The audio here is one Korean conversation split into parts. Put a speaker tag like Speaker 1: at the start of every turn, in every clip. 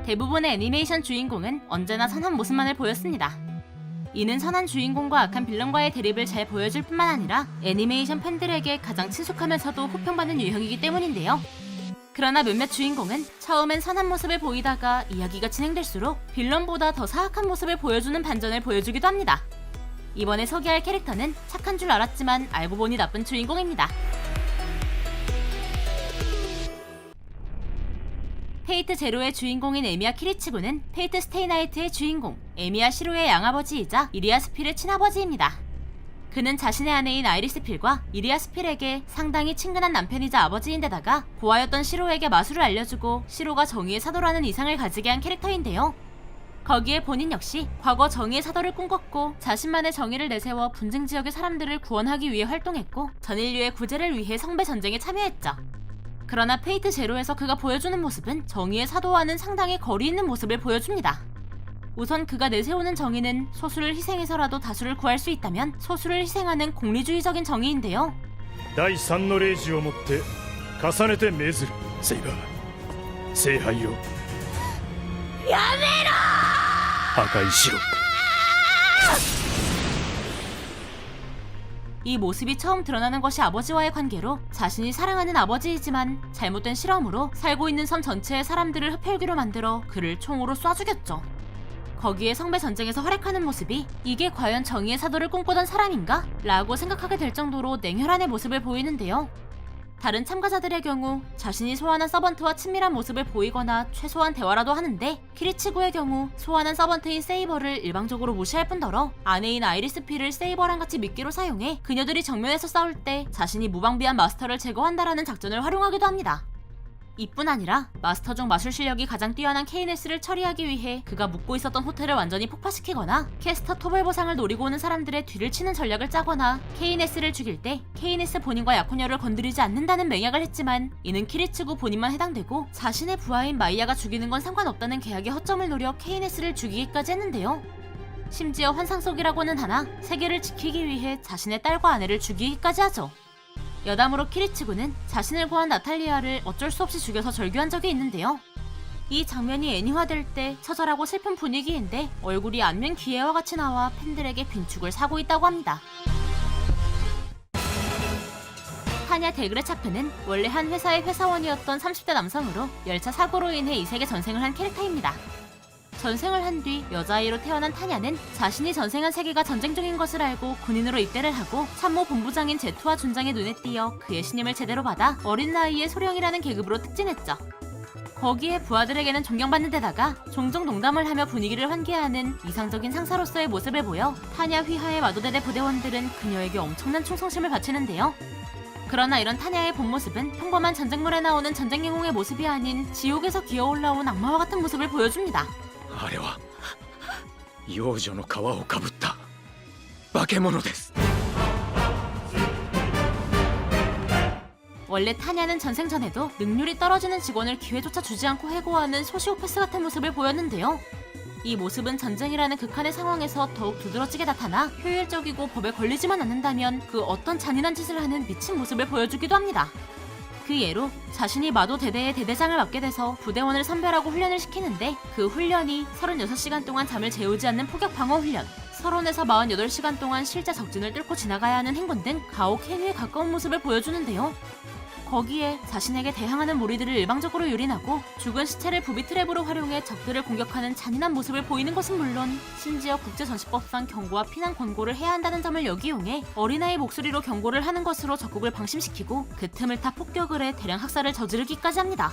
Speaker 1: 대부분의 애니메이션 주인공은 언제나 선한 모습만을 보였습니다. 이는 선한 주인공과 악한 빌런과의 대립을 잘 보여줄 뿐만 아니라 애니메이션 팬들에게 가장 친숙하면서도 호평받는 유형이기 때문인데요. 그러나 몇몇 주인공은 처음엔 선한 모습을 보이다가 이야기가 진행될수록 빌런보다 더 사악한 모습을 보여주는 반전을 보여주기도 합니다. 이번에 소개할 캐릭터는 착한 줄 알았지만 알고 보니 나쁜 주인공입니다. 페이트 제로의 주인공인 에미야 키리치구는 페이트 스테이 나이트의 주인공 에미야 시로의 양아버지이자 이리아 스필의 친아버지입니다. 그는 자신의 아내인 아이리스 필과 이리아 스필에게 상당히 친근한 남편이자 아버지인데다가 고아였던 시로에게 마술을 알려주고 시로가 정의의 사도라는 이상을 가지게 한 캐릭터인데요. 거기에 본인 역시 과거 정의의 사도를 꿈꿨고 자신만의 정의를 내세워 분쟁 지역의 사람들을 구원하기 위해 활동했고 전인류의 구제를 위해 성배 전쟁에 참여했죠. 그러나 페이트 제로에서 그가 보여주는 모습은 정의의 사도와는 상당히 거리 있는 모습을 보여줍니다. 우선 그가 내세우는 정의는 소수를 희생해서라도 다수를 구할 수 있다면 소수를 희생하는 공리주의적인 정의인데요.
Speaker 2: 第三の霊児をもって重ねて命ずるセイバー聖杯を
Speaker 3: やめろ
Speaker 2: 破壊しろ
Speaker 1: 이 모습이 처음 드러나는 것이 아버지와의 관계로 자신이 사랑하는 아버지이지만 잘못된 실험으로 살고 있는 섬 전체의 사람들을 흡혈귀로 만들어 그를 총으로 쏴 죽였죠. 거기에 성배 전쟁에서 활약하는 모습이 이게 과연 정의의 사도를 꿈꾸던 사람인가? 라고 생각하게 될 정도로 냉혈한의 모습을 보이는데요. 다른 참가자들의 경우 자신이 소환한 서번트와 친밀한 모습을 보이거나 최소한 대화라도 하는데 키리치구의 경우 소환한 서번트인 세이버를 일방적으로 무시할 뿐더러 아내인 아이리스 필을 세이버랑 같이 미끼로 사용해 그녀들이 정면에서 싸울 때 자신이 무방비한 마스터를 제거한다라는 작전을 활용하기도 합니다. 이뿐 아니라 마스터 중 마술 실력이 가장 뛰어난 케이네스를 처리하기 위해 그가 묵고 있었던 호텔을 완전히 폭파시키거나 캐스터 토벌 보상을 노리고 오는 사람들의 뒤를 치는 전략을 짜거나 케이네스를 죽일 때 케이네스 본인과 약혼녀를 건드리지 않는다는 맹약을 했지만 이는 키리치구 본인만 해당되고 자신의 부하인 마이야가 죽이는 건 상관없다는 계약의 허점을 노려 케이네스를 죽이기까지 했는데요. 심지어 환상 속이라고는 하나 세계를 지키기 위해 자신의 딸과 아내를 죽이기까지 하죠. 여담으로 키리치구는 자신을 구한 나탈리아를 어쩔 수 없이 죽여서 절규한 적이 있는데요. 이 장면이 애니화될 때 처절하고 슬픈 분위기인데 얼굴이 안면 기회와 같이 나와 팬들에게 빈축을 사고 있다고 합니다. 타냐 데그레차프는 원래 한 회사의 회사원이었던 30대 남성으로 열차 사고로 인해 이 세계 전생을 한 캐릭터입니다. 전생을 한 뒤 여자아이로 태어난 타냐는 자신이 전생한 세계가 전쟁 중인 것을 알고 군인으로 입대를 하고 참모 본부장인 제투와 준장의 눈에 띄어 그의 신임을 제대로 받아 어린 나이에 소령이라는 계급으로 특진했죠. 거기에 부하들에게는 존경받는 데다가 종종 농담을 하며 분위기를 환기하는 이상적인 상사로서의 모습을 보여 타냐 휘하의 마도대대 부대원들은 그녀에게 엄청난 충성심을 바치는데요. 그러나 이런 타냐의 본 모습은 평범한 전쟁물에 나오는 전쟁 영웅의 모습이 아닌 지옥에서 기어올라온 악마와 같은 모습을 보여줍니다.
Speaker 4: あれは幼女の皮をかぶった化け物です
Speaker 1: 원래 타냐는 전생 전에도 능률이 떨어지는 직원을 기회조차 주지 않고 해고하는 소시오패스 같은 모습을 보였는데요. 이 모습은 전쟁이라는 극한의 상황에서 더욱 두드러지게 나타나 효율적이고 법에 걸리지만 않는다면 그 어떤 잔인한 짓을 하는 미친 모습을 보여주기도 합니다. 그 예로 자신이 마도 대대의 대대장을 맡게 돼서 부대원을 선별하고 훈련을 시키는데 그 훈련이 36시간 동안 잠을 재우지 않는 포격 방어 훈련, 서론에서 48시간 동안 실제 적진을 뚫고 지나가야 하는 행군 등 가혹 행위에 가까운 모습을 보여주는데요. 거기에 자신에게 대항하는 무리들을 일방적으로 유린하고 죽은 시체를 부비 트랩으로 활용해 적들을 공격하는 잔인한 모습을 보이는 것은 물론 심지어 국제전시법상 경고와 피난 권고를 해야 한다는 점을 역이용해 어린아이 목소리로 경고를 하는 것으로 적국을 방심시키고 그 틈을 타 폭격을 해 대량 학살을 저지르기까지 합니다.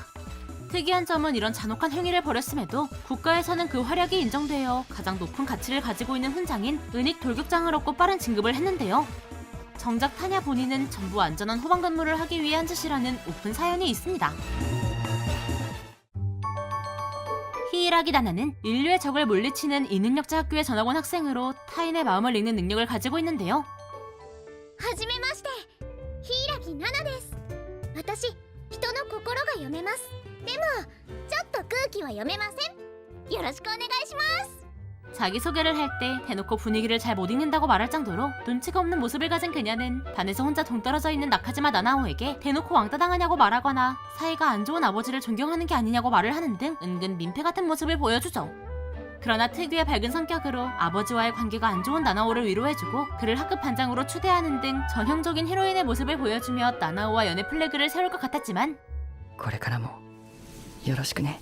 Speaker 1: 특이한 점은 이런 잔혹한 행위를 벌였음에도 국가에서는 그 활약이 인정되어 가장 높은 가치를 가지고 있는 훈장인 은익 돌격장을 얻고 빠른 진급을 했는데요. 정작 타냐 본인은 전부 안전한 후방 근무를 하기 위해 한 짓이라는 오픈 사연이 있습니다. 히이라기 다나는 인류의 적을 물리치는 이능력자 학교에 전학 온 학생으로 타인의 마음을 읽는 능력을 가지고 있는데요.
Speaker 3: はじめまして柊奈々です私人の心が読めますでもちょっと空気は読めませんよろしくお願いします
Speaker 1: 자기소개를 할 때 대놓고 분위기를 잘 못 읽는다고 말할 정도로 눈치가 없는 모습을 가진 그녀는 반에서 혼자 동떨어져 있는 나카지마 나나오에게 대놓고 왕따 당하냐고 말하거나 사이가 안 좋은 아버지를 존경하는 게 아니냐고 말을 하는 등 은근 민폐 같은 모습을 보여주죠. 그러나 특유의 밝은 성격으로 아버지와의 관계가 안 좋은 나나오를 위로해주고 그를 학급 반장으로 추대하는 등 전형적인 히로인의 모습을 보여주며 나나오와 연애 플래그를 세울 것 같았지만
Speaker 5: これからもよろしくね。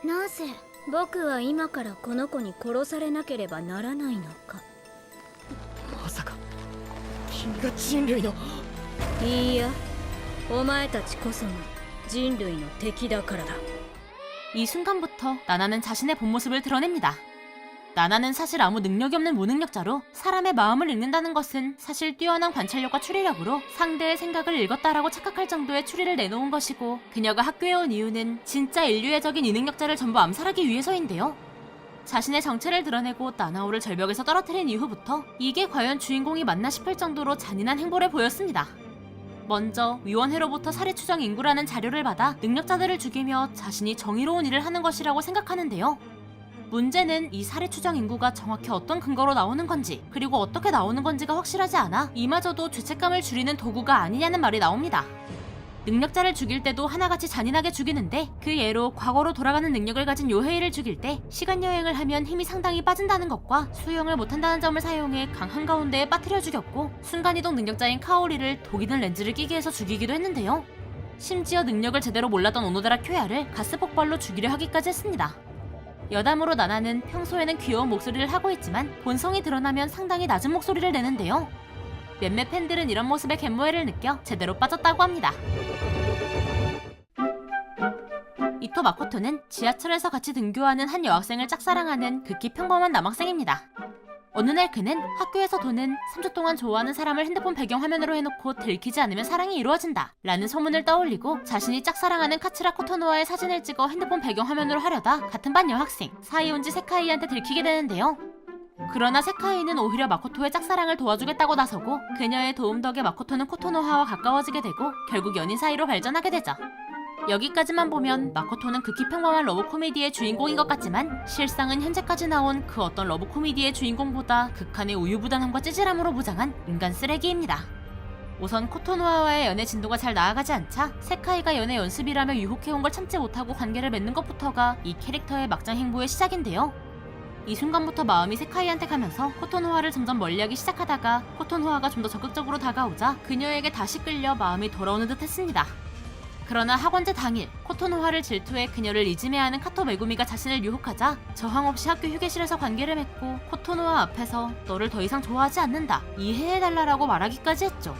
Speaker 3: なぜ僕は今からこの子に殺されなければならないのか。
Speaker 5: まさか君が人類の。
Speaker 3: いいや、お前たちこそが人類の敵だからだ。
Speaker 1: 이 순간부터 나나는 자신의 본 모습을 드러냅니다. 나나는 사실 아무 능력이 없는 무능력자로 사람의 마음을 읽는다는 것은 사실 뛰어난 관찰력과 추리력으로 상대의 생각을 읽었다라고 착각할 정도의 추리를 내놓은 것이고 그녀가 학교에 온 이유는 진짜 인류의 적인 이 능력자를 전부 암살하기 위해서인데요. 자신의 정체를 드러내고 나나오를 절벽에서 떨어뜨린 이후부터 이게 과연 주인공이 맞나 싶을 정도로 잔인한 행보를 보였습니다. 먼저 위원회로부터 살해 추정 인구라는 자료를 받아 능력자들을 죽이며 자신이 정의로운 일을 하는 것이라고 생각하는데요. 문제는 이 살해 추정 인구가 정확히 어떤 근거로 나오는 건지 그리고 어떻게 나오는 건지가 확실하지 않아 이마저도 죄책감을 줄이는 도구가 아니냐는 말이 나옵니다. 능력자를 죽일 때도 하나같이 잔인하게 죽이는데 그 예로 과거로 돌아가는 능력을 가진 요헤이를 죽일 때 시간여행을 하면 힘이 상당히 빠진다는 것과 수영을 못한다는 점을 사용해 강 한가운데에 빠뜨려 죽였고 순간이동 능력자인 카오리를 독이 든 렌즈를 끼게 해서 죽이기도 했는데요. 심지어 능력을 제대로 몰랐던 오노데라 쿄야를 가스 폭발로 죽이려 하기까지 했습니다. 여담으로 나나는 평소에는 귀여운 목소리를 하고 있지만 본성이 드러나면 상당히 낮은 목소리를 내는데요. 몇몇 팬들은 이런 모습에 갯모해를 느껴 제대로 빠졌다고 합니다. 이토 마코토는 지하철에서 같이 등교하는 한 여학생을 짝사랑하는 극히 평범한 남학생입니다. 어느 날 그는 학교에서 도는 3주 동안 좋아하는 사람을 핸드폰 배경화면으로 해놓고 들키지 않으면 사랑이 이루어진다 라는 소문을 떠올리고 자신이 짝사랑하는 카츠라 코토노와의 사진을 찍어 핸드폰 배경화면으로 하려다 같은 반 여학생 사이온지 세카이한테 들키게 되는데요. 그러나 세카이는 오히려 마코토의 짝사랑을 도와주겠다고 나서고 그녀의 도움 덕에 마코토는 코토노하와 가까워지게 되고 결국 연인 사이로 발전하게 되죠. 여기까지만 보면 마코토는 극히 평범한 러브 코미디의 주인공인 것 같지만 실상은 현재까지 나온 그 어떤 러브 코미디의 주인공보다 극한의 우유부단함과 찌질함으로 무장한 인간 쓰레기입니다. 우선 코토노하와의 연애 진도가 잘 나아가지 않자 세카이가 연애 연습이라며 유혹해온 걸 참지 못하고 관계를 맺는 것부터가 이 캐릭터의 막장 행보의 시작인데요. 이 순간부터 마음이 세카이한테 가면서 코토노하를 점점 멀리하기 시작하다가 코토노하가 좀 더 적극적으로 다가오자 그녀에게 다시 끌려 마음이 돌아오는 듯 했습니다. 그러나 학원제 당일 코토노하를 질투해 그녀를 이지매하는 카토 메구미가 자신을 유혹하자 저항 없이 학교 휴게실에서 관계를 맺고 코토노하 앞에서 너를 더 이상 좋아하지 않는다 이해해달라고 말하기까지 했죠.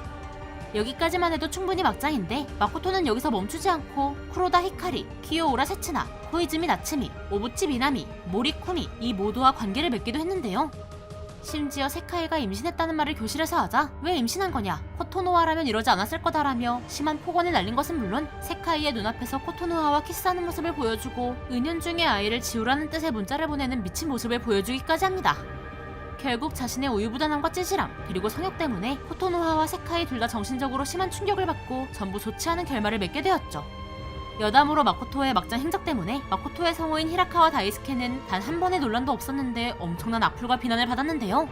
Speaker 1: 여기까지만 해도 충분히 막장인데 마코토는 여기서 멈추지 않고 쿠로다 히카리, 키요우라 세츠나, 코이즈미 나츠미, 오부치 미나미, 모리쿠미 이 모두와 관계를 맺기도 했는데요. 심지어 세카이가 임신했다는 말을 교실에서 하자 왜 임신한 거냐 코토노하라면 이러지 않았을 거다라며 심한 폭언을 날린 것은 물론 세카이의 눈앞에서 코토노하와 키스하는 모습을 보여주고 은연중에 아이를 지우라는 뜻의 문자를 보내는 미친 모습을 보여주기까지 합니다. 결국 자신의 우유부단함과 찌질함 그리고 성욕 때문에 코토노하와 세카이 둘 다 정신적으로 심한 충격을 받고 전부 좋지 않은 결말을 맺게 되었죠. 여담으로 마코토의 막장 행적 때문에 마코토의 성우인 히라카와 다이스케는 단 한 번의 논란도 없었는데 엄청난 악플과 비난을 받았는데요.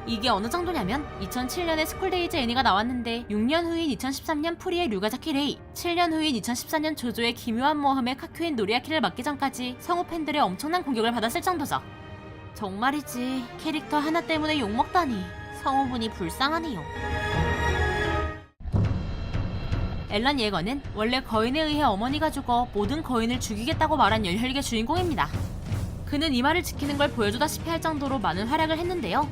Speaker 1: 이게 어느 정도냐면 2007년에 스쿨데이즈 애니가 나왔는데 6년 후인 2013년 프리의 류가자키 레이, 7년 후인 2014년 조조의 기묘한 모험의 카큐인 노리아키를 맡기 전까지 성우 팬들의 엄청난 공격을 받았을 정도죠. 정말이지 캐릭터 하나 때문에 욕먹다니 성우분이 불쌍하네요. 앨런 예거는 원래 거인에 의해 어머니가 죽어 모든 거인을 죽이겠다고 말한 열혈계 주인공입니다. 그는 이 말을 지키는 걸 보여주다시피 할 정도로 많은 활약을 했는데요.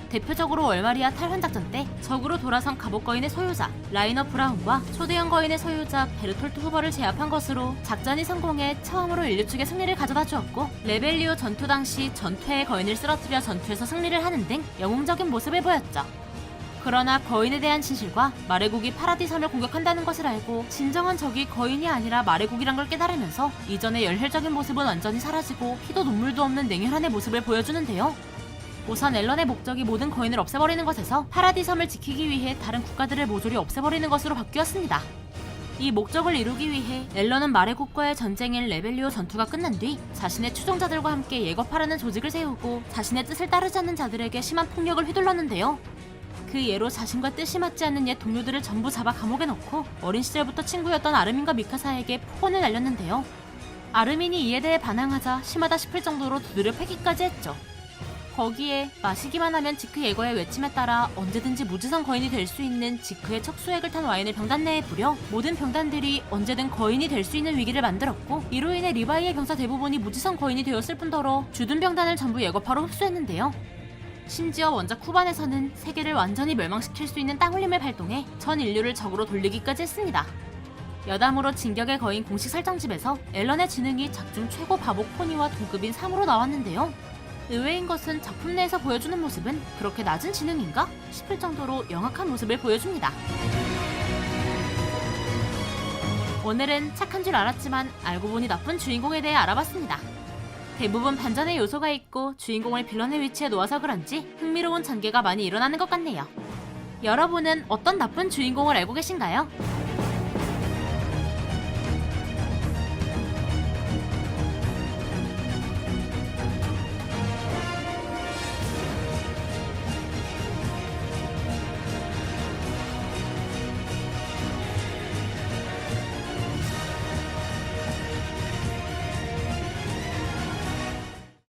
Speaker 1: 대표적으로 월마리아 탈환 작전 때 적으로 돌아선 갑옷 거인의 소유자 라이너 브라운과 초대형 거인의 소유자 베르톨트 후버를 제압한 것으로 작전이 성공해 처음으로 인류 측에 승리를 가져다 주었고 레벨리오 전투 당시 전투의 거인을 쓰러뜨려 전투에서 승리를 하는 등 영웅적인 모습을 보였죠. 그러나 거인에 대한 진실과 마레국이 파라디 섬을 공격한다는 것을 알고 진정한 적이 거인이 아니라 마레국이란 걸 깨달으면서 이전의 열혈적인 모습은 완전히 사라지고 피도 눈물도 없는 냉혈한의 모습을 보여주는데요. 우선 앨런의 목적이 모든 거인을 없애버리는 것에서 파라디 섬을 지키기 위해 다른 국가들을 모조리 없애버리는 것으로 바뀌었습니다. 이 목적을 이루기 위해 앨런은 마레국과의 전쟁인 레벨리오 전투가 끝난 뒤 자신의 추종자들과 함께 예거파라는 조직을 세우고 자신의 뜻을 따르지 않는 자들에게 심한 폭력을 휘둘렀는데요. 그 예로 자신과 뜻이 맞지 않는 옛 동료들을 전부 잡아 감옥에 넣고 어린 시절부터 친구였던 아르민과 미카사에게 폭언을 날렸는데요. 아르민이 이에 대해 반항하자 심하다 싶을 정도로 두드려 패기까지 했죠. 거기에 마시기만 하면 지크 예거의 외침에 따라 언제든지 무지성 거인이 될 수 있는 지크의 척수액을 탄 와인을 병단 내에 뿌려 모든 병단들이 언제든 거인이 될 수 있는 위기를 만들었고, 이로 인해 리바이의 병사 대부분이 무지성 거인이 되었을 뿐더러 주둔 병단을 전부 예거파로 흡수했는데요. 심지어 원작 후반에서는 세계를 완전히 멸망시킬 수 있는 땅울림을 발동해 전 인류를 적으로 돌리기까지 했습니다. 여담으로 진격의 거인 공식 설정집에서 앨런의 지능이 작중 최고 바보 코니와 동급인 3으로 나왔는데요. 의외인 것은 작품 내에서 보여주는 모습은 그렇게 낮은 지능인가 싶을 정도로 영악한 모습을 보여줍니다. 오늘은 착한 줄 알았지만 알고 보니 나쁜 주인공에 대해 알아봤습니다. 대부분 반전의 요소가 있고 주인공을 빌런의 위치에 놓아서 그런지 흥미로운 전개가 많이 일어나는 것 같네요. 여러분은 어떤 나쁜 주인공을 알고 계신가요?